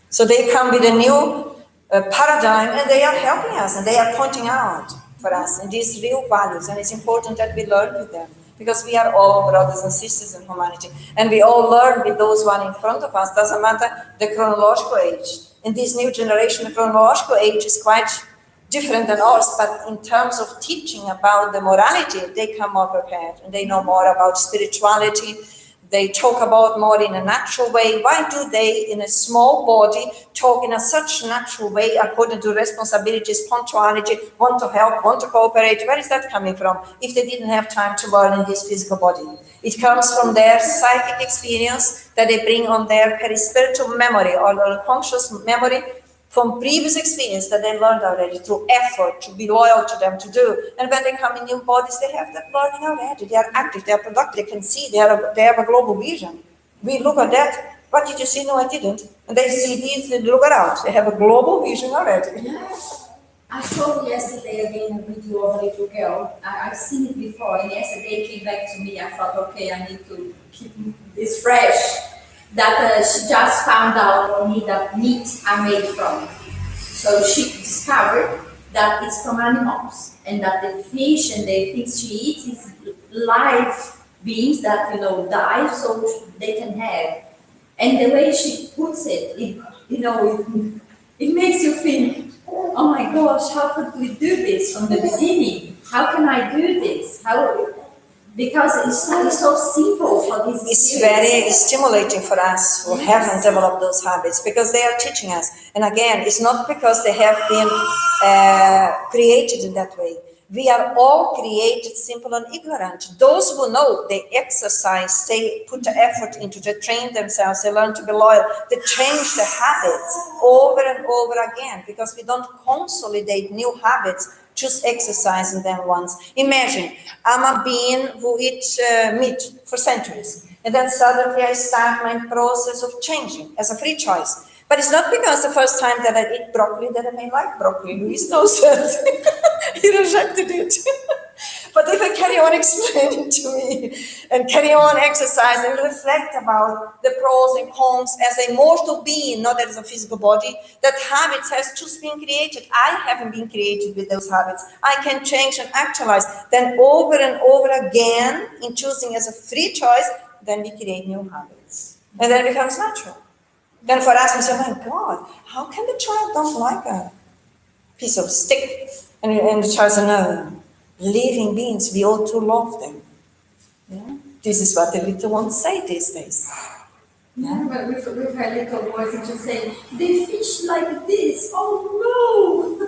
So they come with a new paradigm and they are helping us and they are pointing out for us and these real values. And it's important that we learn with them because we are all brothers and sisters in humanity. And we all learn with those one in front of us. Doesn't matter the chronological age. In this new generation, the chronological age is quite different than ours, but in terms of teaching about the morality, they come more prepared and they know more about spirituality. They talk about more in a natural way. Why do they, in a small body, talk in such natural way according to responsibilities, punctuality, want to help, want to cooperate? Where is that coming from if they didn't have time to learn in this physical body? It comes from their psychic experience that they bring on their perispiritual memory or unconscious memory from previous experience that they learned already through effort to be loyal to them to do. And when they come in new bodies, they have that learning already. They are active, they are productive, they can see, they have a global vision. We look at that. What did you see? No, I didn't. And they see these, they look it out. They have a global vision already. Yes. I saw yesterday again a video of a little girl. I've seen it before, and yesterday it came back to me. I thought, okay, I need to keep this fresh. That she just found out that meat are made from. So she discovered that it's from animals, and that the fish and the things she eats is live beings that die so they can have. And the way she puts it, it makes you think, oh my gosh, how could we do this from the beginning? How can I do this? Because it's so simple for these It's spirits. very stimulating for us who haven't developed those habits, because they are teaching us. And again, it's not because they have been created in that way. We are all created simple and ignorant. Those who know, they exercise, they put the effort into, they train themselves, they learn to be loyal, they change the habits over and over again, because we don't consolidate new habits just exercising them once. Imagine, I'm a being who eats meat for centuries, and then suddenly I start my process of changing as a free choice. But it's not because the first time that I eat broccoli that I may like broccoli. Luis knows that. He rejected it. But if I carry on explaining to me and carry on exercising and reflect about the pros and cons as a mortal being, not as a physical body, that habits has just been created. I haven't been created with those habits. I can change and actualize. Then over and over again, in choosing as a free choice, then we create new habits. And then it becomes natural. Then for us, we say, oh my God, how can the child don't like a piece of stick? And the child says, no, living beings, we ought to love them. Yeah? This is what the little ones say these days. Yeah, but with her little voice, and just saying, they fish like this, oh no!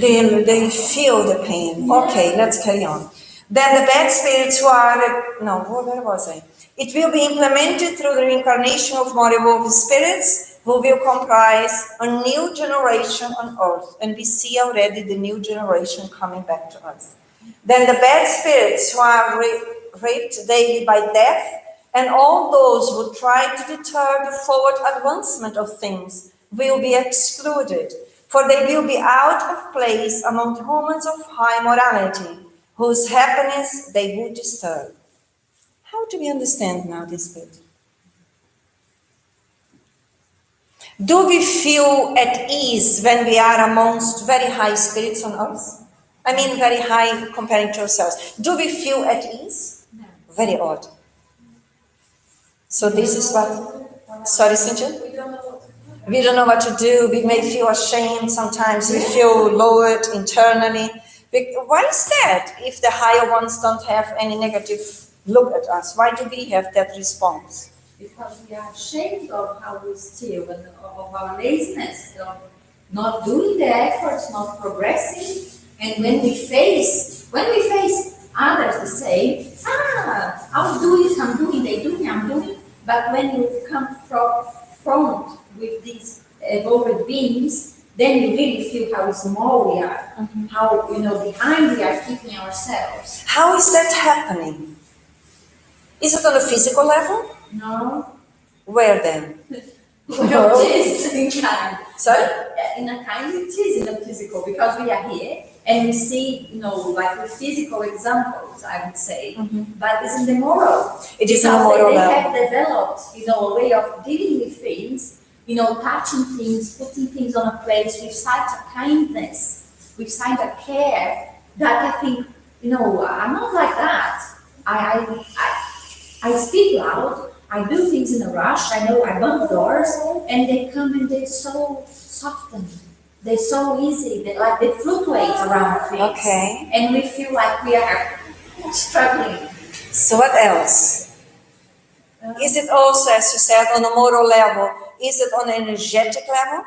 They feel the pain. Okay, let's carry on. Then the bad spirits who are, where was I? It will be implemented through the reincarnation of more evolved spirits who will comprise a new generation on earth. And we see already the new generation coming back to us. Then the bad spirits who are raped daily by death, and all those who try to deter the forward advancement of things will be excluded, for they will be out of place among humans of high morality, whose happiness they would disturb. How do we understand now this bit? Do we feel at ease when we are amongst very high spirits on earth? I mean very high comparing to ourselves. Do we feel at ease? No. Very odd. So this is what... Sorry, Cynthia? We don't know what to do. We may feel ashamed sometimes. We feel lowered internally. Why is that? If the higher ones don't have any negative look at us, why do we have that response? Because we are ashamed of how we steal and of our laziness, of not doing the efforts, not progressing. And when we face others the same, I'm doing, they doing, I'm doing. But when you come front with these evolved beings, then you really feel how small we are, how behind we are keeping ourselves. How is that happening? Is it on a physical level? No. Where then? Well, it is in kind. Sorry? In a kind, it is in a physical, because we are here and we see, like with physical examples, I would say, but it's in the moral. It is in the moral They level. have developed, a way of dealing with things, touching things, putting things on a place with such a kindness, with such a care, that I think, I'm not like that. I speak loud, I do things in a rush, I bump doors, and they come and they're so softened. They're so easy, they fluctuate around things. Okay. And we feel like we are struggling. So what else? Is it also, as you said, on a moral level? Is it on an energetic level?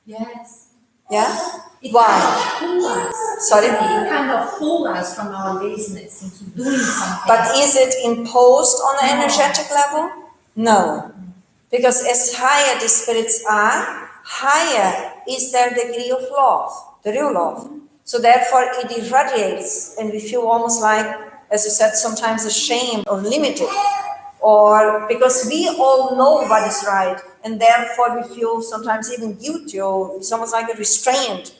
Yes. Yeah? It Why? kind of pull us. Sorry? It kind of pull us from our laziness into doing something. But is it imposed on an energetic level? No. Because as higher the spirits are, higher is their degree of love, the real love. So therefore it irradiates, and we feel almost like, as you said, sometimes ashamed or limited, or because we all know what is right, and therefore we feel sometimes even guilty, or it's almost like a restrained,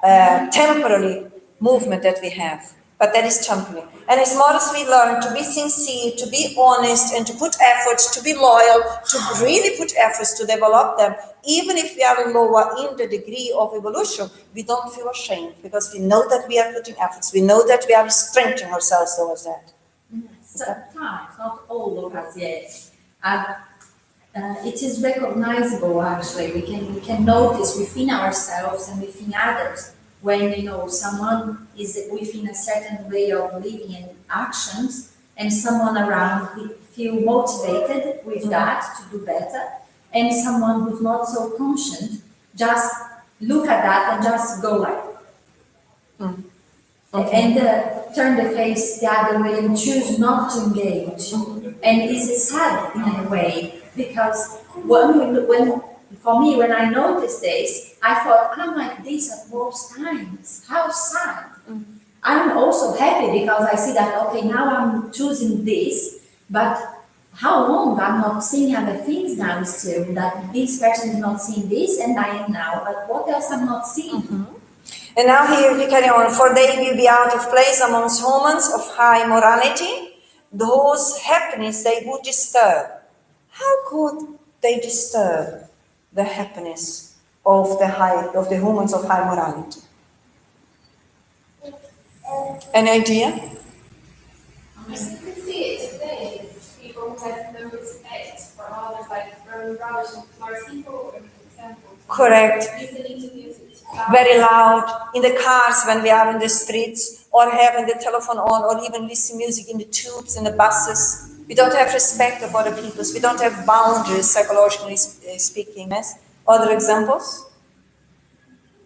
temporary movement that we have. But that is temporary. And as more as we learn to be sincere, to be honest, and to put efforts, to be loyal, to really put efforts to develop them, even if we are lower in the degree of evolution, we don't feel ashamed, because we know that we are putting efforts. We know that we are strengthening ourselves towards that. Sometimes, not all of us yet. It is recognizable, actually. We can notice within ourselves and within others when, someone is within a certain way of living and actions, and someone around feel motivated with that to do better, and someone who's not so conscient just look at that and just go like, and turn the face the other way and choose not to engage. And it's sad in a way, because for me, when I noticed this, I thought, I'm like this at most times. How sad. I'm also happy because I see that, okay, now I'm choosing this, but how long I'm not seeing other things now still, that this person is not seeing this and I am now, but what else I'm not seeing? And now here we carry on. For they will be out of place amongst humans of high morality, those happiness they would disturb. How could they disturb the happiness of the humans of high morality? An idea? You can see it today. People who have no respect for others, like very rubbish and more simple examples. Correct. Listening to music. Very loud in the cars when we are in the streets, or having the telephone on, or even listening music in the tubes and the buses. We don't have respect of other people. We don't have boundaries, psychologically speaking. Yes? Other examples?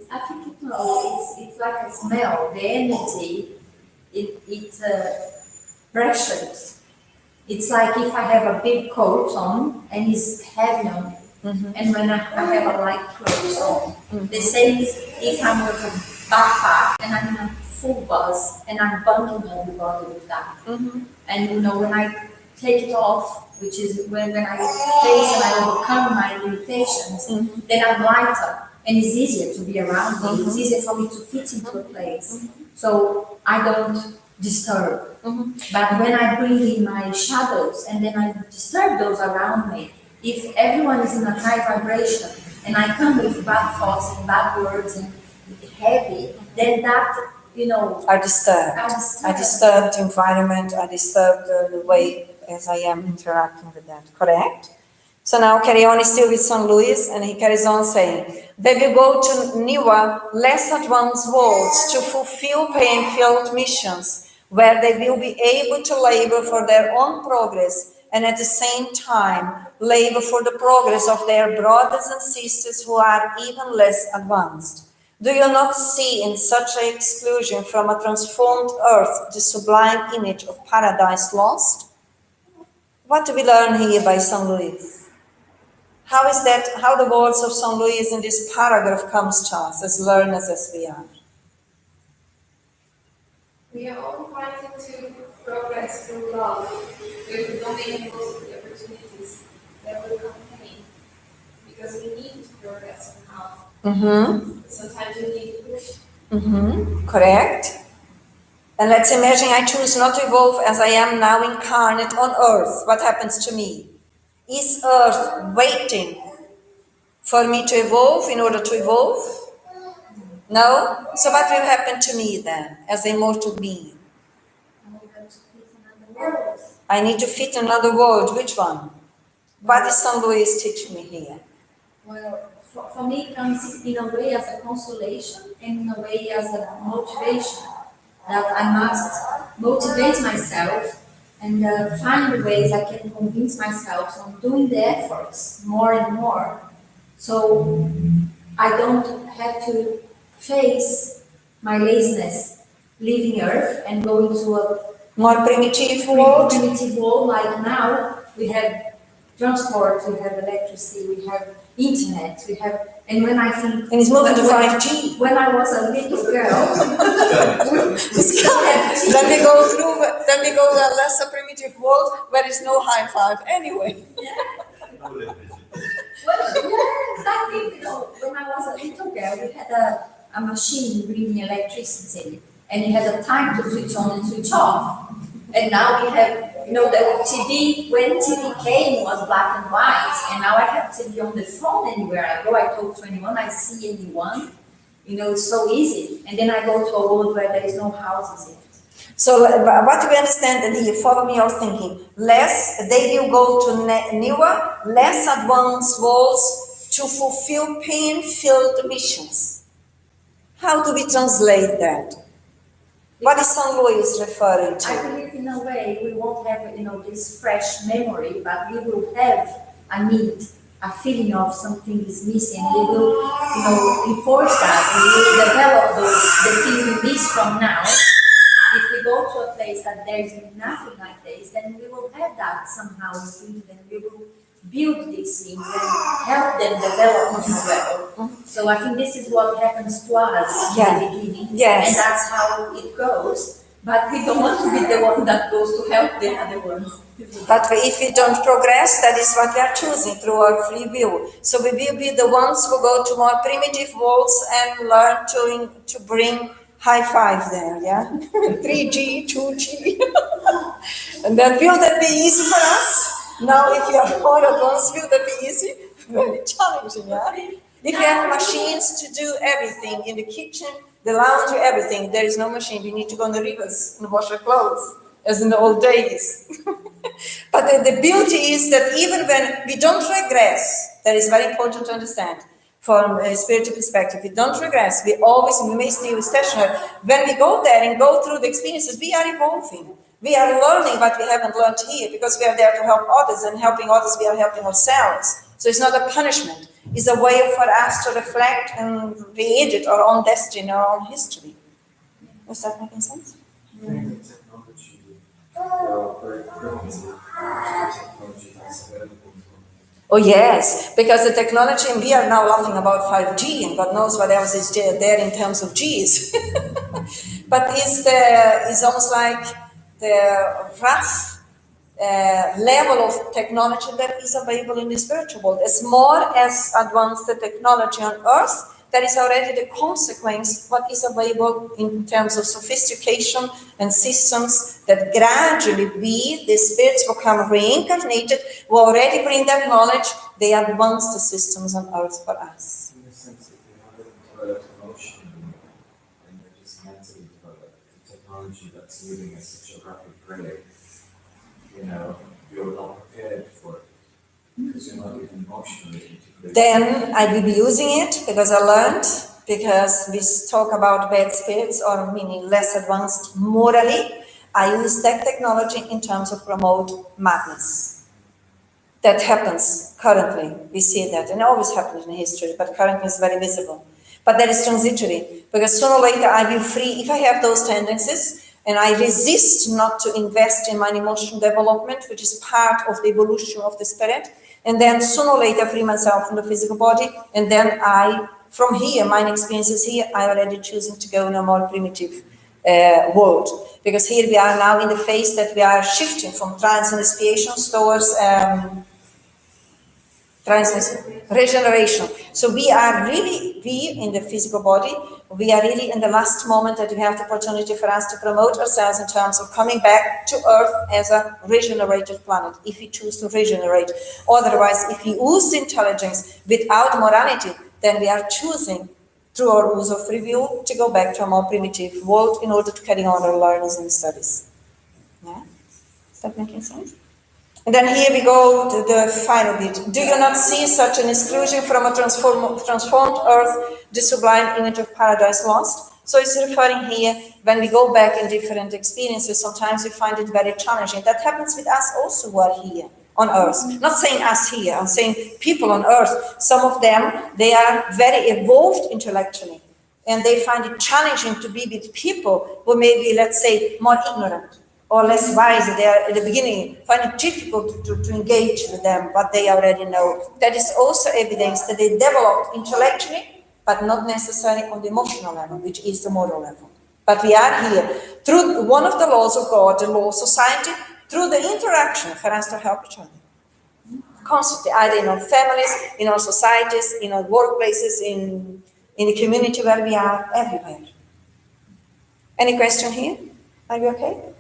I think it's like a smell. The energy, it pressures. It's like if I have a big coat on and it's heavy on me. And when I have a light clothes on, the same is if I'm with a backpack and I'm in a full bus and I'm bunking everybody with that. And when I take it off, which is when I face and I overcome my limitations, then I'm lighter and it's easier to be around me. It's easier for me to fit into a place. So I don't disturb. But when I bring in my shadows and then I disturb those around me, if everyone is in a high vibration and I come with bad thoughts and bad words and heavy, then that, I disturb. I disturb the environment. I disturb the way as I am interacting with that. Correct? So now carry on still with St. Louis, and he carries on saying, they will go to newer, less advanced worlds to fulfill pain-filled missions, where they will be able to labor for their own progress and at the same time labor for the progress of their brothers and sisters who are even less advanced. Do you not see in such an exclusion from a transformed earth the sublime image of paradise lost? What do we learn here by St. Louis? How the words of St. Louis in this paragraph comes to us as learners as we are? We are all fighting to progress through love. We're not making most of the opportunities that will come pain, because we need to progress somehow. Sometimes we need to push. Correct. And let's imagine I choose not to evolve as I am now incarnate on earth. What happens to me? Is earth waiting for me to evolve in order to evolve? No? So what will happen to me then as a mortal being? I need to fit another world. Which one? What is St. Louis teaching me here? Well, for me it comes in a way as a consolation and in a way as a motivation, that I must motivate myself and find ways I can convince myself on doing the efforts more and more, so I don't have to face my laziness, leaving Earth and going to a More primitive world? primitive world. Like now we have transport, we have electricity, we have internet, we have, and when I think... And it's moving to when- 5G. When I was a little girl, It's coming. Then we go to a lesser primitive world where there's no high five anyway. No electricity. well, yes, I think, when I was a little girl, we had a machine bringing electricity, and you had a time to switch on and switch off. And now we have, the TV, when TV came, was black and white, and now I have TV on the phone anywhere I go. I talk to anyone, I see anyone, it's so easy. And then I go to a world where there is no houses yet. So what we understand, and here, follow me, I was thinking, they will go to newer, less advanced worlds to fulfill pain-filled missions. How do we translate that? What is St. Louis referring I to? believe in a way we won't have, this fresh memory, but we will have a need, a feeling of something is missing. We will, enforce that. We will develop the things we miss from now. If we go to a place that there is nothing like this, then we will have that somehow in and we will build these things and help them develop as well. So I think this is what happens to us in the beginning, Yes. and that's how it goes. But we don't want to be the one that goes to help the other ones. But if we don't progress, that is what we are choosing through our free will. So we will be the ones who go to more primitive worlds and learn to bring high five there, yeah? 3G, 2G. And then will that be easy for us? Now, if you are more advanced, will that be easy? Very challenging, yeah? If you have machines to do everything in the kitchen, the laundry, everything, there is no machine. We need to go in the rivers and wash our clothes, as in the old days. But the beauty is that even when we don't regress, that is very important to understand from a spiritual perspective, we don't regress, we may stay stationary. When we go there and go through the experiences, we are evolving. We are learning what we haven't learned here because we are there to help others, and helping others, we are helping ourselves. So it's not a punishment. It's a way for us to reflect and re-edit our own destiny, our own history. Is that making sense? Technology, very quickly, technology that's available. Oh yes, because the technology, and we are now laughing about 5G, and God knows what else is there in terms of Gs. But it's almost like the rough level of technology that is available in the spiritual world. As more as advanced the technology on earth, that is already the consequence what is available in terms of sophistication and systems that gradually we, the spirits, become reincarnated, who already bring that knowledge, they advance the systems on earth for us. In the sense that they haven't developed emotion and they're just mentally developed. The technology that's moving at such a rapid rate, you're not prepared for it because you're not even emotionally integrated. Then I will be using it because I learned, because we talk about bad spirits or meaning less advanced morally, I use that technology in terms of promote madness. That happens currently. We see that, and it always happens in history, but currently it's very visible. But that is transitory, because sooner or later I will free, if I have those tendencies, and I resist not to invest in my emotional development, which is part of the evolution of the spirit, and then sooner or later free myself from the physical body, and then from here, my experiences here, I already choosing to go in a more primitive world. Because here we are now in the phase that we are shifting from trance and expiations towards regeneration. So we in the physical body, we are really in the last moment that we have the opportunity for us to promote ourselves in terms of coming back to Earth as a regenerated planet, if we choose to regenerate. Otherwise, if we use intelligence without morality, then we are choosing, through our use of free will, to go back to a more primitive world in order to carry on our learnings and studies. Yeah? Is that making sense? And then here we go to the final bit. Do you not see such an exclusion from a transformed earth, the sublime image of paradise lost? So it's referring here, when we go back in different experiences, sometimes we find it very challenging. That happens with us also who are here on earth. Not saying us here, I'm saying people on earth. Some of them, they are very evolved intellectually, and they find it challenging to be with people who may be, let's say, more ignorant. or less wise, they are at the beginning find it difficult to engage with them, but they already know. That is also evidence that they developed intellectually, but not necessarily on the emotional level, which is the moral level. But we are here through one of the laws of God, the law of society, through the interaction for us to help each other. Constantly, either in our families, in our societies, in our workplaces, in the community where we are, everywhere. Any question here? Are you okay?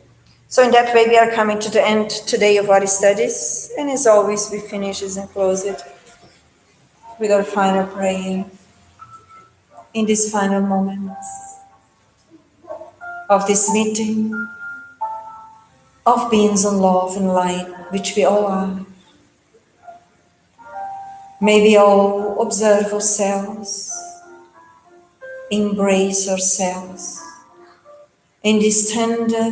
So in that way, we are coming to the end today of our studies. And as always, we finish and close it with our final prayer in these final moments of this meeting of beings on love and light, which we all are. May we all observe ourselves, embrace ourselves in this tender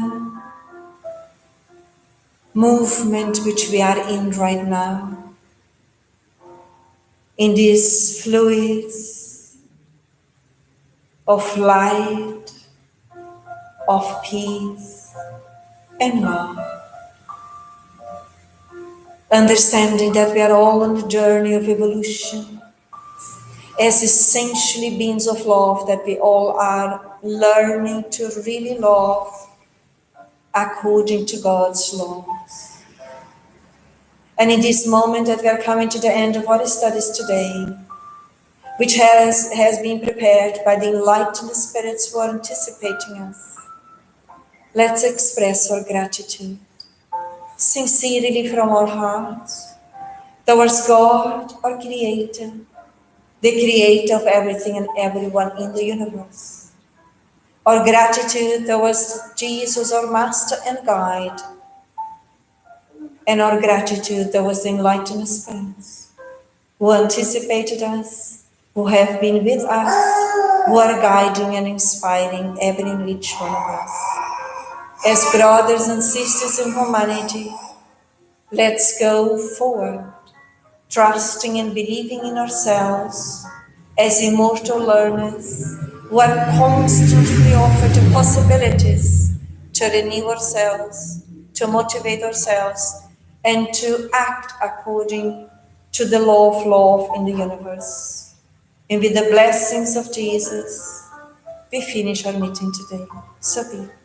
movement which we are in right now, in these fluids of light, of peace and love, understanding that we are all on the journey of evolution as essentially beings of love, that we all are learning to really love according to God's laws. And in this moment that we are coming to the end of our studies today, which has been prepared by the enlightened spirits who are anticipating us, let's express our gratitude sincerely from our hearts towards God, our Creator, the Creator of everything and everyone in the universe. Our gratitude towards Jesus, our Master and Guide, and our gratitude towards the enlightened spirits who anticipated us, who have been with us, who are guiding and inspiring every and each one of us. As brothers and sisters in humanity, let's go forward, trusting and believing in ourselves as immortal learners who are constantly offered the possibilities to renew ourselves, to motivate ourselves, and to act according to the law of love in the universe. And with the blessings of Jesus, we finish our meeting today. So be it.